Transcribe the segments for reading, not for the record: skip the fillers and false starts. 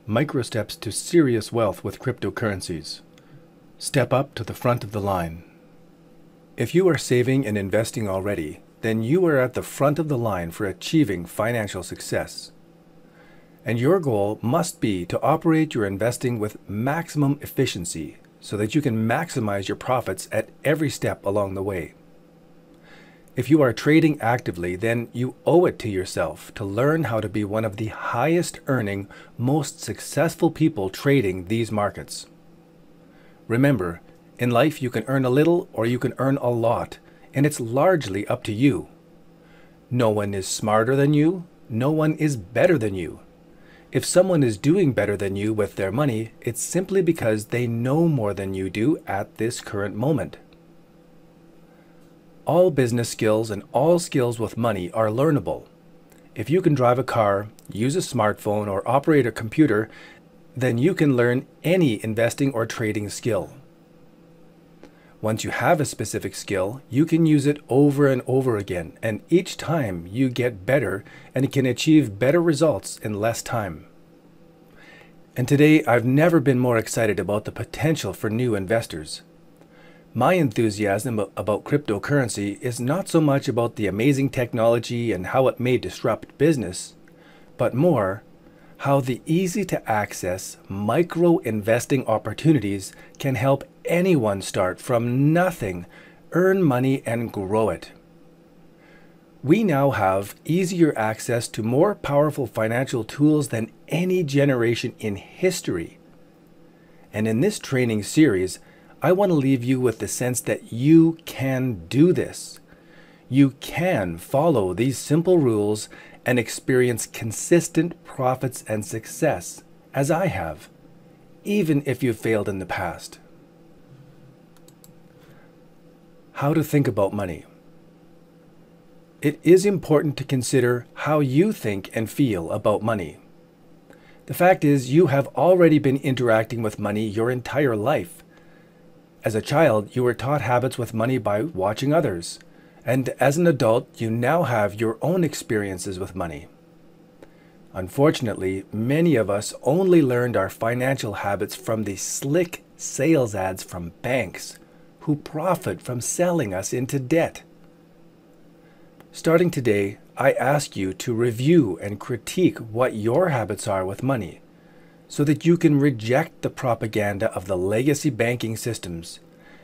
Micro steps to serious wealth with cryptocurrencies. Step up to the front of the line. If you are saving and investing already, then you are at the front of the line for achieving financial success. And your goal must be to operate your investing with maximum efficiency so that you can maximize your profits at every step along the way. If you are trading actively, then you owe it to yourself to learn how to be one of the highest earning, most successful people trading these markets. Remember, in life you can earn a little or you can earn a lot, and it's largely up to you. No one is smarter than you, no one is better than you. If someone is doing better than you with their money, it's simply because they know more than you do at this current moment. All business skills and all skills with money are learnable. If you can drive a car, use a smartphone, or operate a computer, then you can learn any investing or trading skill. Once you have a specific skill, you can use it over and over again, and each time you get better and can achieve better results in less time. And today, I've never been more excited about the potential for new investors. My enthusiasm about cryptocurrency is not so much about the amazing technology and how it may disrupt business, but more how the easy-to-access micro-investing opportunities can help anyone start from nothing, earn money, and grow it. We now have easier access to more powerful financial tools than any generation in history. And in this training series, I want to leave you with the sense that you can do this. You can follow these simple rules and experience consistent profits and success, as I have, even if you failed in the past. How to think about money. It is important to consider how you think and feel about money. The fact is, you have already been interacting with money your entire life. As a child, you were taught habits with money by watching others, and as an adult, you now have your own experiences with money. Unfortunately, many of us only learned our financial habits from the slick sales ads from banks, who profit from selling us into debt. Starting today, I ask you to review and critique what your habits are with money, so that you can reject the propaganda of the legacy banking systems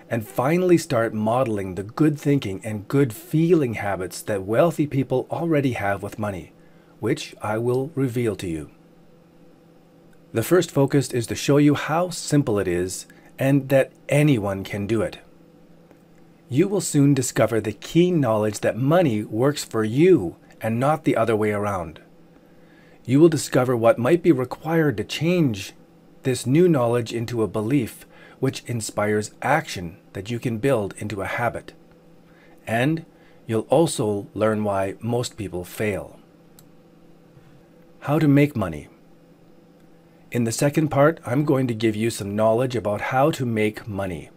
and finally start modeling the good thinking and good feeling habits that wealthy people already have with money, which I will reveal to you. The first focus is to show you how simple it is and that anyone can do it. You will soon discover the key knowledge that money works for you and not the other way around. You will discover what might be required to change this new knowledge into a belief which inspires action that you can build into a habit. And you'll also learn why most people fail. How to make money. In the second part, I'm going to give you some knowledge about how to make money.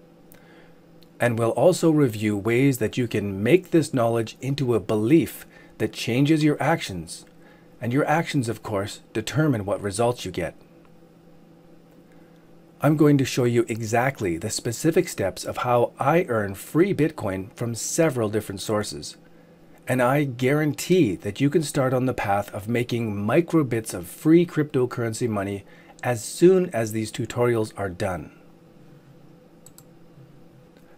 And we'll also review ways that you can make this knowledge into a belief that changes your actions. And your actions, of course, determine what results you get. I'm going to show you exactly the specific steps of how I earn free Bitcoin from several different sources. And I guarantee that you can start on the path of making microbits of free cryptocurrency money as soon as these tutorials are done.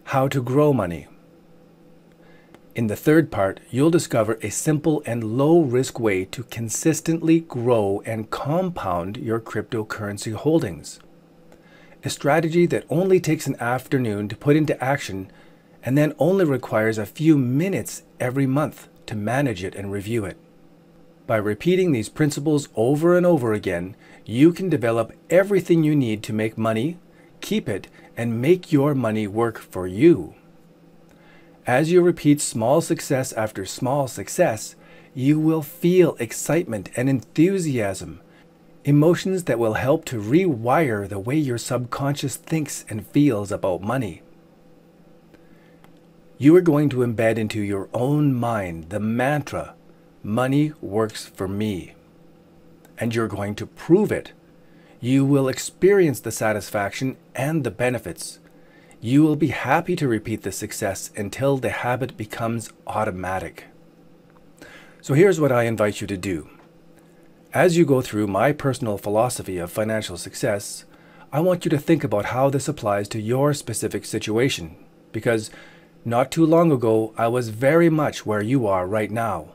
How to grow money. In the third part, you'll discover a simple and low-risk way to consistently grow and compound your cryptocurrency holdings. A strategy that only takes an afternoon to put into action and then only requires a few minutes every month to manage it and review it. By repeating these principles over and over again, you can develop everything you need to make money, keep it, and make your money work for you. As you repeat small success after small success, you will feel excitement and enthusiasm, emotions that will help to rewire the way your subconscious thinks and feels about money. You are going to embed into your own mind the mantra, "Money works for me." And you're going to prove it. You will experience the satisfaction and the benefits. You will be happy to repeat the success until the habit becomes automatic. So here's what I invite you to do. As you go through my personal philosophy of financial success, I want you to think about how this applies to your specific situation, because not too long ago, I was very much where you are right now.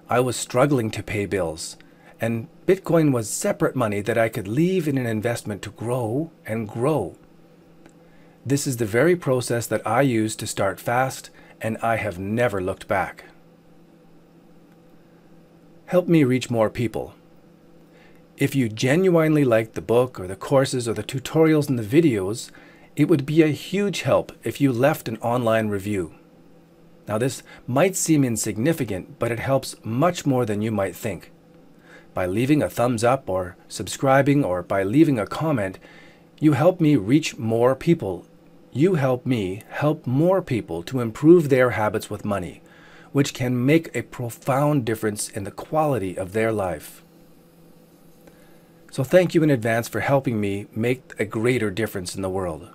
I was struggling to pay bills, and Bitcoin was separate money that I could leave in an investment to grow and grow. This is the very process that I used to start fast, and I have never looked back. Help me reach more people. If you genuinely liked the book or the courses or the tutorials and the videos, it would be a huge help if you left an online review. Now this might seem insignificant, but it helps much more than you might think. By leaving a thumbs up or subscribing or by leaving a comment, you help me reach more people. You help me help more people to improve their habits with money, which can make a profound difference in the quality of their life. So thank you in advance for helping me make a greater difference in the world.